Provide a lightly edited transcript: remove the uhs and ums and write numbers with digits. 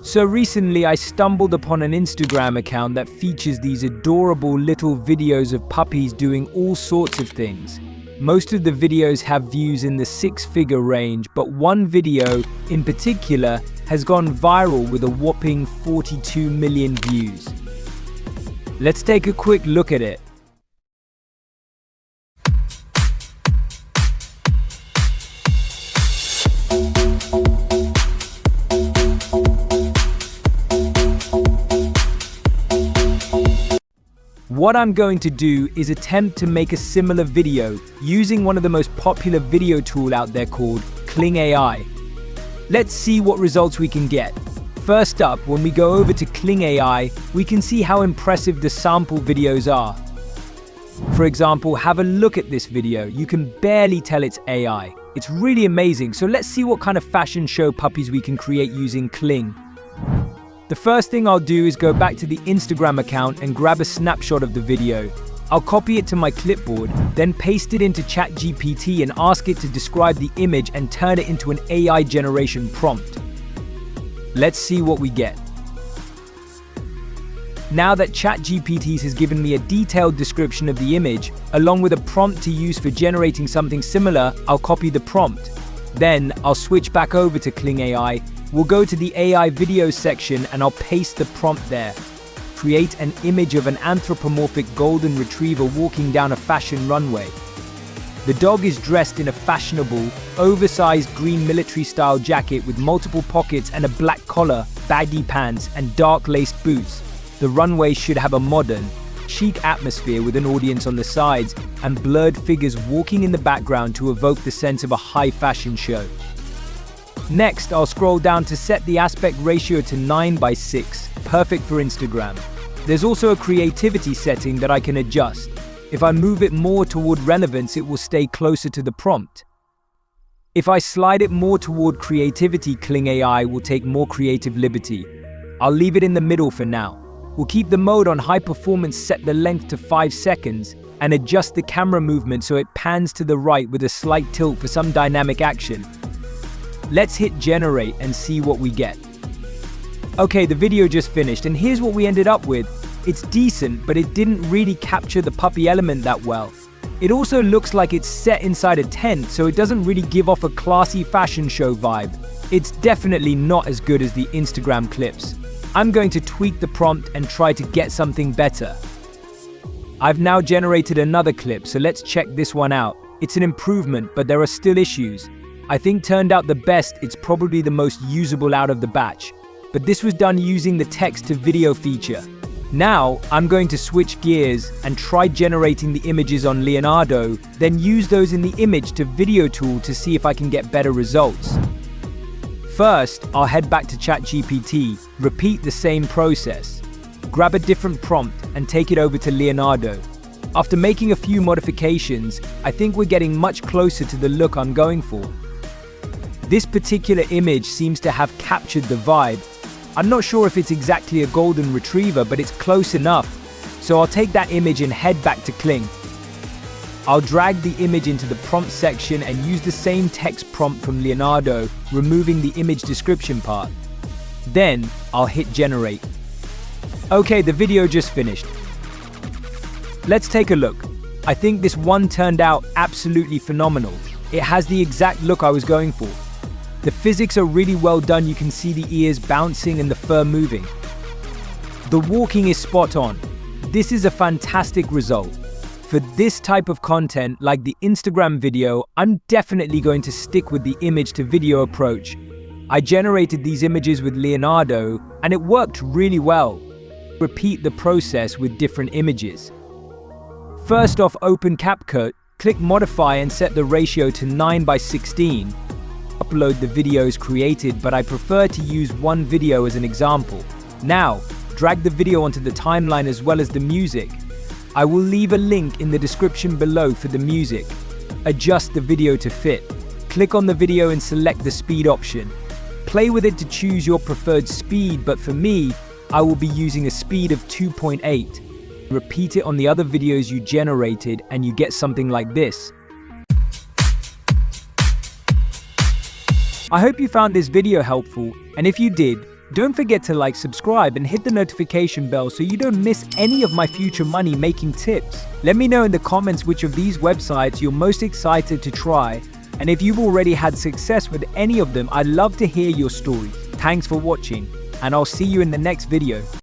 So recently I stumbled upon an Instagram account that features these adorable little videos of puppies doing all sorts of things. Most of the videos have views in the 6-figure range, but one video in particular has gone viral with a whopping 42 million views. Let's take a quick look at it. What I'm going to do is attempt to make a similar video using one of the most popular video tool out there called Kling AI. Let's see what results we can get. First up, when we go over to Kling AI, we can see how impressive the sample videos are. For example, have a look at this video. You can barely tell it's AI. It's really amazing. So let's see what kind of fashion show puppies we can create using Kling. The first thing I'll do is go back to the Instagram account and grab a snapshot of the video. I'll copy it to my clipboard, then paste it into ChatGPT and ask it to describe the image and turn it into an AI generation prompt. Let's see what we get. Now that ChatGPT has given me a detailed description of the image, along with a prompt to use for generating something similar, I'll copy the prompt. Then I'll switch back over to Kling AI. We'll go to the AI videos section and I'll paste the prompt there. Create an image of an anthropomorphic golden retriever walking down a fashion runway. The dog is dressed in a fashionable, oversized green military-style jacket with multiple pockets and a black collar, baggy pants, and dark laced boots. The runway should have a modern, chic atmosphere with an audience on the sides and blurred figures walking in the background to evoke the sense of a high fashion show. Next, I'll scroll down to set the aspect ratio to 9:6, perfect for Instagram. There's also a creativity setting that I can adjust. If I move it more toward relevance, it will stay closer to the prompt. If I slide it more toward creativity, Kling AI will take more creative liberty. I'll leave it in the middle for now. We'll keep the mode on high performance, set the length to 5 seconds, and adjust the camera movement so it pans to the right with a slight tilt for some dynamic action. Let's hit generate and see what we get. Okay, the video just finished and here's what we ended up with. It's decent, but it didn't really capture the puppy element that well. It also looks like it's set inside a tent, so it doesn't really give off a classy fashion show vibe. It's definitely not as good as the Instagram clips. I'm going to tweak the prompt and try to get something better. I've now generated another clip, so let's check this one out. It's an improvement, but there are still issues. I think turned out the best, it's probably the most usable out of the batch. But this was done using the text to video feature. Now, I'm going to switch gears and try generating the images on Leonardo, then use those in the image to video tool to see if I can get better results. First, I'll head back to ChatGPT, repeat the same process. Grab a different prompt and take it over to Leonardo. After making a few modifications, I think we're getting much closer to the look I'm going for. This particular image seems to have captured the vibe. I'm not sure if it's exactly a golden retriever, but it's close enough. So I'll take that image and head back to Kling. I'll drag the image into the prompt section and use the same text prompt from Leonardo, removing the image description part. Then I'll hit generate. Okay, the video just finished. Let's take a look. I think this one turned out absolutely phenomenal. It has the exact look I was going for. The physics are really well done. You can see the ears bouncing and the fur moving. The walking is spot on. This is a fantastic result. For this type of content, like the Instagram video, I'm definitely going to stick with the image to video approach. I generated these images with Leonardo and it worked really well. Repeat the process with different images. First off, open CapCut, click modify and set the ratio to 9:16. Upload the videos created, but I prefer to use one video as an example. Now, drag the video onto the timeline as well as the music. I will leave a link in the description below for the music. Adjust the video to fit. Click on the video and select the speed option. Play with it to choose your preferred speed, but for me, I will be using a speed of 2.8. Repeat it on the other videos you generated and you get something like this. I hope you found this video helpful, and if you did, Don't forget to like, subscribe, and hit the notification bell so you don't miss any of my future money-making tips. Let me know in the comments which of these websites you're most excited to try, and if you've already had success with any of them, I'd love to hear your stories. Thanks for watching, and I'll see you in the next video.